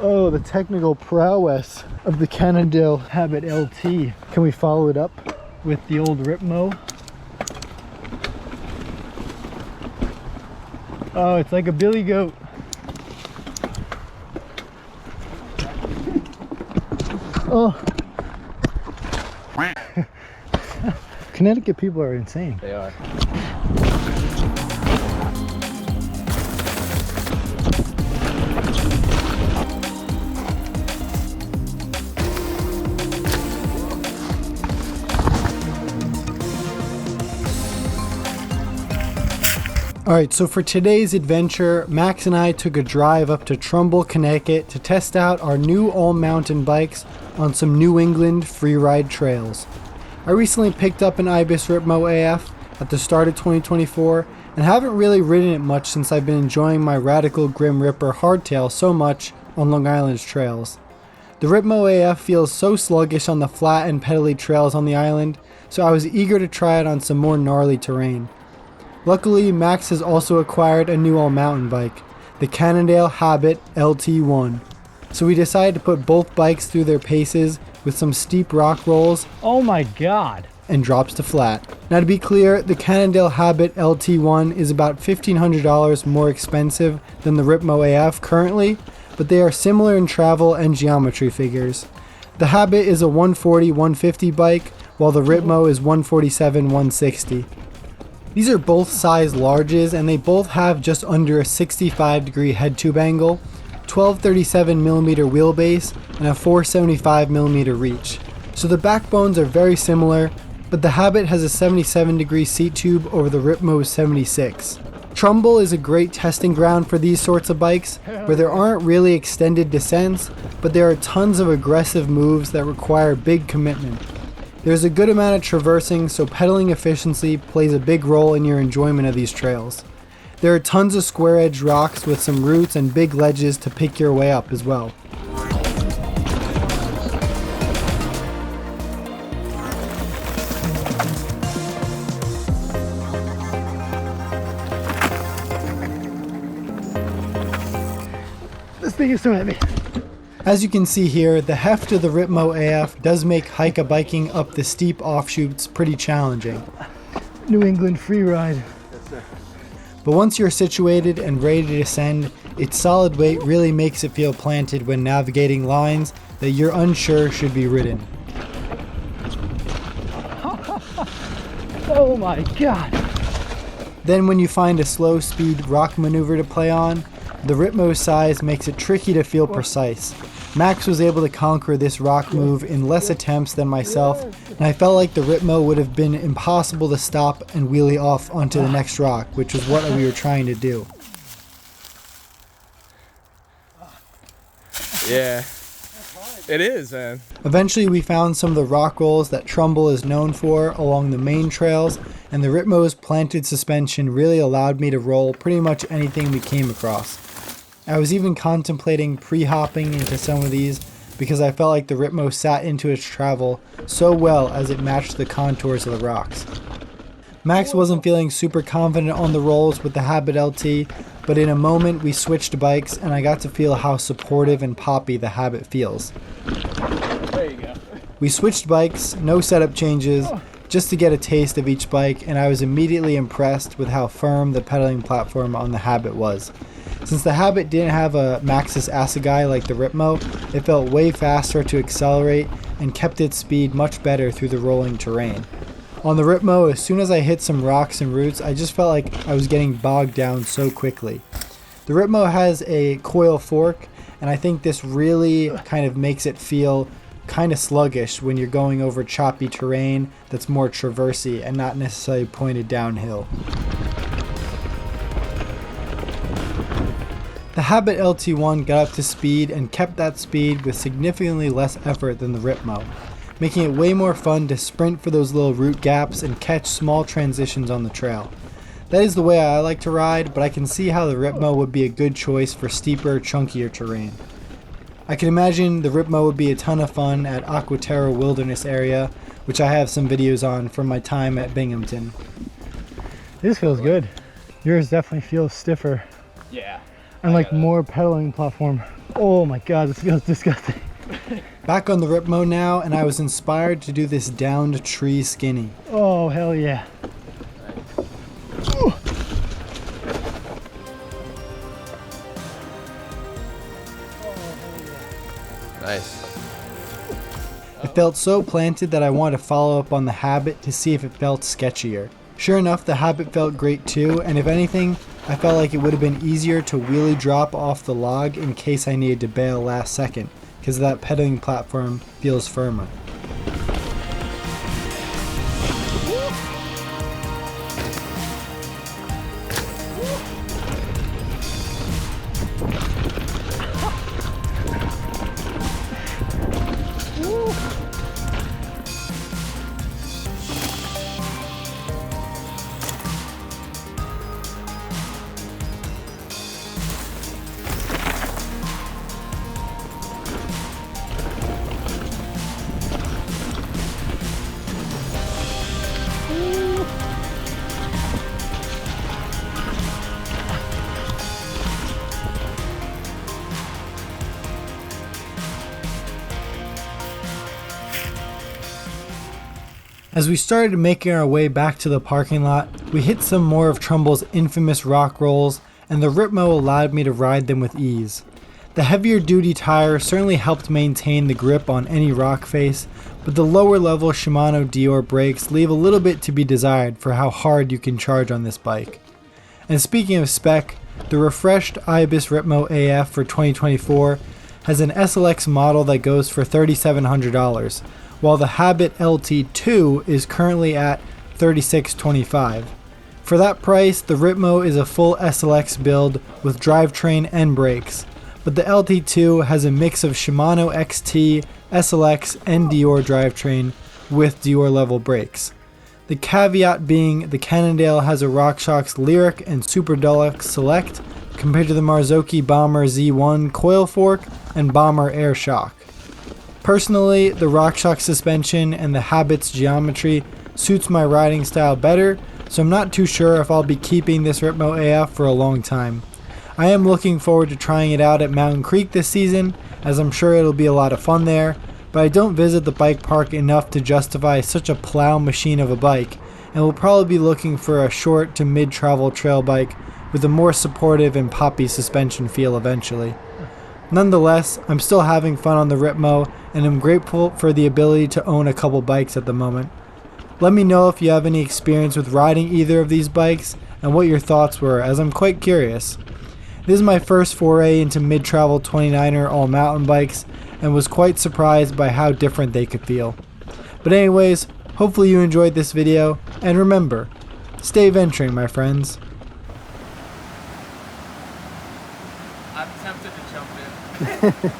Oh, the technical prowess of the Cannondale Habit LT. Can we follow it up with the old Ripmo? Oh, it's like a billy goat. Oh. Connecticut people are insane. They are. Alright, so for today's adventure, Max and I took a drive up to Trumbull, Connecticut to test out our new all-mountain bikes on some New England freeride trails. I recently picked up an Ibis Ripmo AF at the start of 2024 and haven't really ridden it much since I've been enjoying my Radical Grim Ripper hardtail so much on Long Island's trails. The Ripmo AF feels so sluggish on the flat and pedally trails on the island, so I was eager to try it on some more gnarly terrain. Luckily, Max has also acquired a new all-mountain bike, the Cannondale Habit LT1. So we decided to put both bikes through their paces with some steep rock rolls. Oh my god! And drops to flat. Now to be clear, the Cannondale Habit LT1 is about $1,500 more expensive than the Ripmo AF currently, but they are similar in travel and geometry figures. The Habit is a 140-150 bike, while the Ripmo is 147-160. These are both size larges and they both have just under a 65-degree head tube angle, 1237mm wheelbase, and a 475mm reach. So the backbones are very similar, but the Habit has a 77-degree seat tube over the Ripmo's 76. Trumbull is a great testing ground for these sorts of bikes, where there aren't really extended descents, but there are tons of aggressive moves that require big commitment. There's a good amount of traversing, so pedaling efficiency plays a big role in your enjoyment of these trails. There are tons of square-edged rocks with some roots and big ledges to pick your way up as well. This thing is so heavy. As you can see here, the heft of the Ripmo AF does make hike-a-biking up the steep offshoots pretty challenging. New England freeride. Yes, sir. But once you're situated and ready to descend, its solid weight really makes it feel planted when navigating lines that you're unsure should be ridden. Oh my god! Then when you find a slow speed rock maneuver to play on, the Ripmo's size makes it tricky to feel precise. Max was able to conquer this rock move in less attempts than myself, and I felt like the Ripmo would have been impossible to stop and wheelie off onto the next rock, which was what we were trying to do. Yeah, it is, man. Eventually we found some of the rock rolls that Trumbull is known for along the main trails, and the Ripmo's planted suspension really allowed me to roll pretty much anything we came across. I was even contemplating pre-hopping into some of these because I felt like the Ripmo sat into its travel so well as it matched the contours of the rocks. Max wasn't feeling super confident on the rolls with the Habit LT, but in a moment we switched bikes and I got to feel how supportive and poppy the Habit feels. There you go. We switched bikes, no setup changes, just to get a taste of each bike, and I was immediately impressed with how firm the pedaling platform on the Habit was. Since the Habit didn't have a Maxxis assegai like the Ripmo, it felt way faster to accelerate and kept its speed much better through the rolling terrain. On the Ripmo, as soon as I hit some rocks and roots, I just felt like I was getting bogged down so quickly. The Ripmo has a coil fork, and I think this really kind of makes it feel kind of sluggish when you're going over choppy terrain that's more traversy and not necessarily pointed downhill. The Habit LT1 got up to speed and kept that speed with significantly less effort than the Ripmo, making it way more fun to sprint for those little root gaps and catch small transitions on the trail. That is the way I like to ride, but I can see how the Ripmo would be a good choice for steeper, chunkier terrain. I can imagine the Ripmo would be a ton of fun at Aquaterra Wilderness area, which I have some videos on from my time at Binghamton. This feels good. Yours definitely feels stiffer. Yeah. And like more pedaling platform. Oh my god, this feels disgusting. Back on the Ripmo now, and I was inspired to do this downed tree skinny. Oh, hell yeah. Nice. It felt so planted that I wanted to follow up on the Habit to see if it felt sketchier. Sure enough, the Habit felt great too, and if anything, I felt like it would have been easier to wheelie drop off the log in case I needed to bail last second, because that pedaling platform feels firmer. As we started making our way back to the parking lot, we hit some more of Trumbull's infamous rock rolls, and the Ripmo allowed me to ride them with ease. The heavier duty tire certainly helped maintain the grip on any rock face, but the lower level Shimano Dior brakes leave a little bit to be desired for how hard you can charge on this bike. And speaking of spec, the refreshed Ibis Ripmo AF for 2024 has an SLX model that goes for $3,700. While the Habit LT2 is currently at $3,625. For that price, the Ripmo is a full SLX build with drivetrain and brakes, but the LT2 has a mix of Shimano XT, SLX, and Dior drivetrain with Dior level brakes. The caveat being the Cannondale has a RockShox Lyric and Super Deluxe Select compared to the Marzocchi Bomber Z1 coil fork and Bomber Air Shock. Personally, the RockShox suspension and the Habit's geometry suits my riding style better, so I'm not too sure if I'll be keeping this Ripmo AF for a long time. I am looking forward to trying it out at Mountain Creek this season, as I'm sure it'll be a lot of fun there, but I don't visit the bike park enough to justify such a plow machine of a bike, and will probably be looking for a short to mid-travel trail bike with a more supportive and poppy suspension feel eventually. Nonetheless, I'm still having fun on the Ripmo, and I'm grateful for the ability to own a couple bikes at the moment. Let me know if you have any experience with riding either of these bikes and what your thoughts were, as I'm quite curious. This is my first foray into mid-travel 29er all mountain bikes, and was quite surprised by how different they could feel. But anyways, hopefully you enjoyed this video, and remember, stay venturing, my friends. I'm tempted to jump in.